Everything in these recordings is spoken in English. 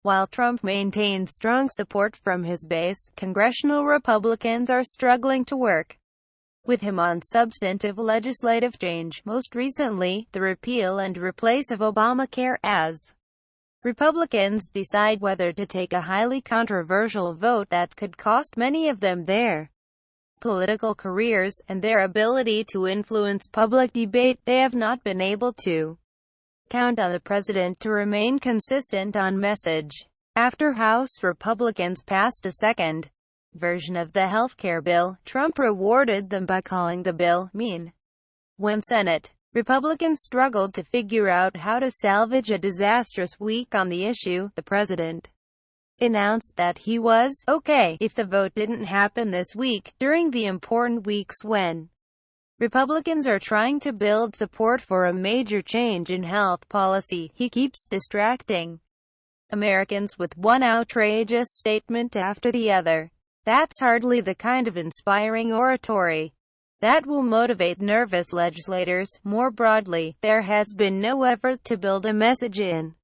While Trump maintains strong support from his base, congressional Republicans are struggling to work with him on substantive legislative change, most recently, the repeal and replace of Obamacare, as Republicans decide whether to take a highly controversial vote that could cost many of them their political careers, and their ability to influence public debate. They have not been able to count on the president to remain consistent on message. After House Republicans passed a second version of the healthcare bill, Trump rewarded them by calling the bill mean. When Senate Republicans struggled to figure out how to salvage a disastrous week on the issue, the president announced that he was okay if the vote didn't happen this week, during the important weeks when Republicans are trying to build support for a major change in health policy. He keeps distracting Americans with one outrageous statement after the other. That's hardly the kind of inspiring oratory that will motivate nervous legislators. More broadly, there has been no effort to build a message in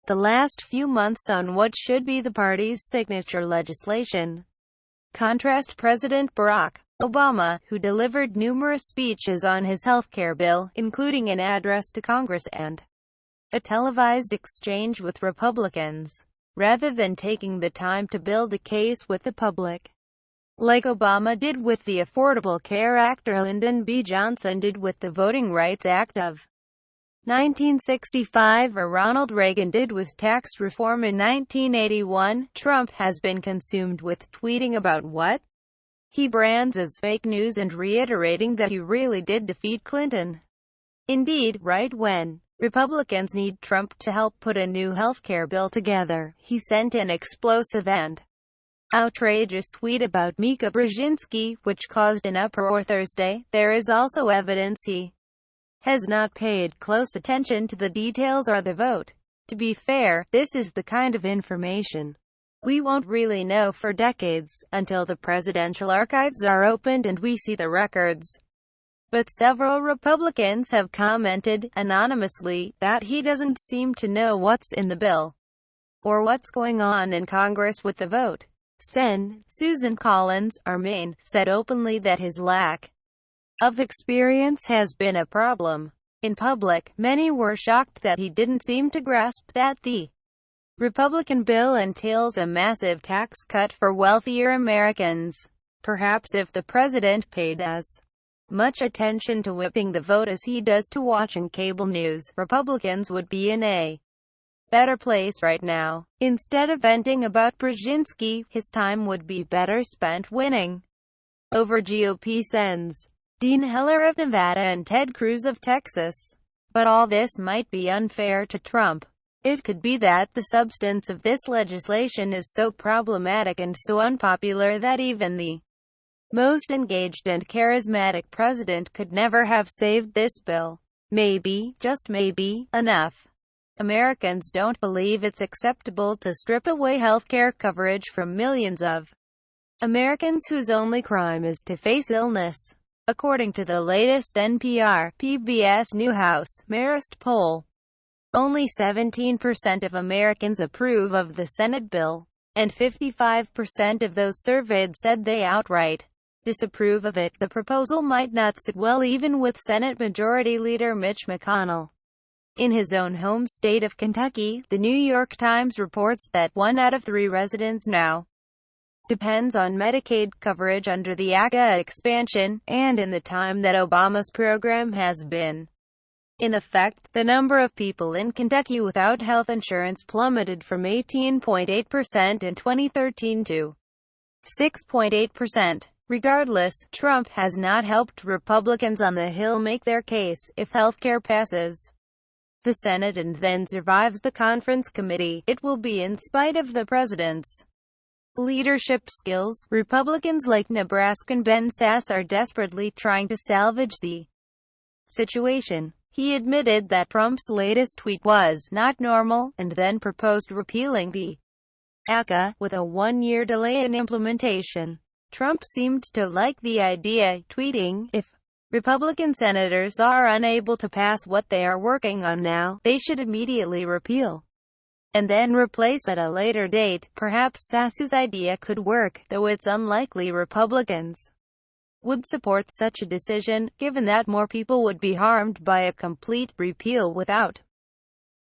the last few months on what should be the party's signature legislation. Contrast President Barack Obama, who delivered numerous speeches on his healthcare bill, including an address to Congress and a televised exchange with Republicans, rather than taking the time to build a case with the public, like Obama did with the Affordable Care Act or Lyndon B. Johnson did with the Voting Rights Act of 1965, or Ronald Reagan did with tax reform in 1981. Trump has been consumed with tweeting about what he brands as fake news and reiterating that he really did defeat Clinton. Indeed, right when Republicans need Trump to help put a new healthcare bill together, he sent an explosive and outrageous tweet about Mika Brzezinski, which caused an uproar Thursday. There is also evidence he has not paid close attention to the details or the vote. To be fair, this is the kind of information we won't really know for decades, until the presidential archives are opened and we see the records. But several Republicans have commented, anonymously, that he doesn't seem to know what's in the bill, or what's going on in Congress with the vote. Sen. Susan Collins, our Maine, said openly that his lack of experience has been a problem. In public, many were shocked that he didn't seem to grasp that the Republican bill entails a massive tax cut for wealthier Americans. Perhaps if the president paid as much attention to whipping the vote as he does to watching cable news, Republicans would be in a better place right now. Instead of venting about Brzezinski, his time would be better spent winning over GOP Sens. Dean Heller of Nevada and Ted Cruz of Texas. But all this might be unfair to Trump. It could be that the substance of this legislation is so problematic and so unpopular that even the most engaged and charismatic president could never have saved this bill. Maybe, just maybe, enough Americans don't believe it's acceptable to strip away healthcare coverage from millions of Americans whose only crime is to face illness. According to the latest NPR-PBS Newhouse Marist poll, only 17% of Americans approve of the Senate bill, and 55% of those surveyed said they outright disapprove of it. The proposal might not sit well even with Senate Majority Leader Mitch McConnell. In his own home state of Kentucky, the New York Times reports that 1 out of 3 residents now depends on Medicaid coverage under the ACA expansion, and in the time that Obama's program has been in effect, the number of people in Kentucky without health insurance plummeted from 18.8% in 2013 to 6.8%. Regardless, Trump has not helped Republicans on the Hill make their case. If healthcare passes the Senate and then survives the conference committee, it will be in spite of the president's leadership skills. Republicans like Nebraskan Ben Sasse are desperately trying to salvage the situation. He admitted that Trump's latest tweet was not normal, and then proposed repealing the ACA, with a 1-year delay in implementation. Trump seemed to like the idea, tweeting, "If Republican senators are unable to pass what they are working on now, they should immediately repeal and then replace at a later date. Perhaps Sass's idea could work, though it's unlikely Republicans would support such a decision, given that more people would be harmed by a complete repeal without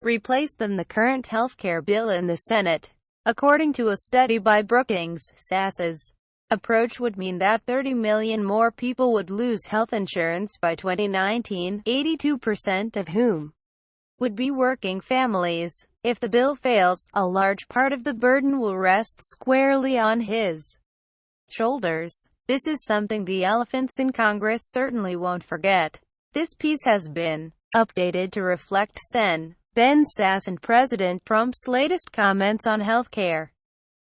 replace than the current healthcare bill in the Senate. According to a study by Brookings, Sass's approach would mean that 30 million more people would lose health insurance by 2019, 82% of whom would be working families. If the bill fails, a large part of the burden will rest squarely on his shoulders. This is something the elephants in Congress certainly won't forget. This piece has been updated to reflect Sen. Ben Sasse and President Trump's latest comments on healthcare.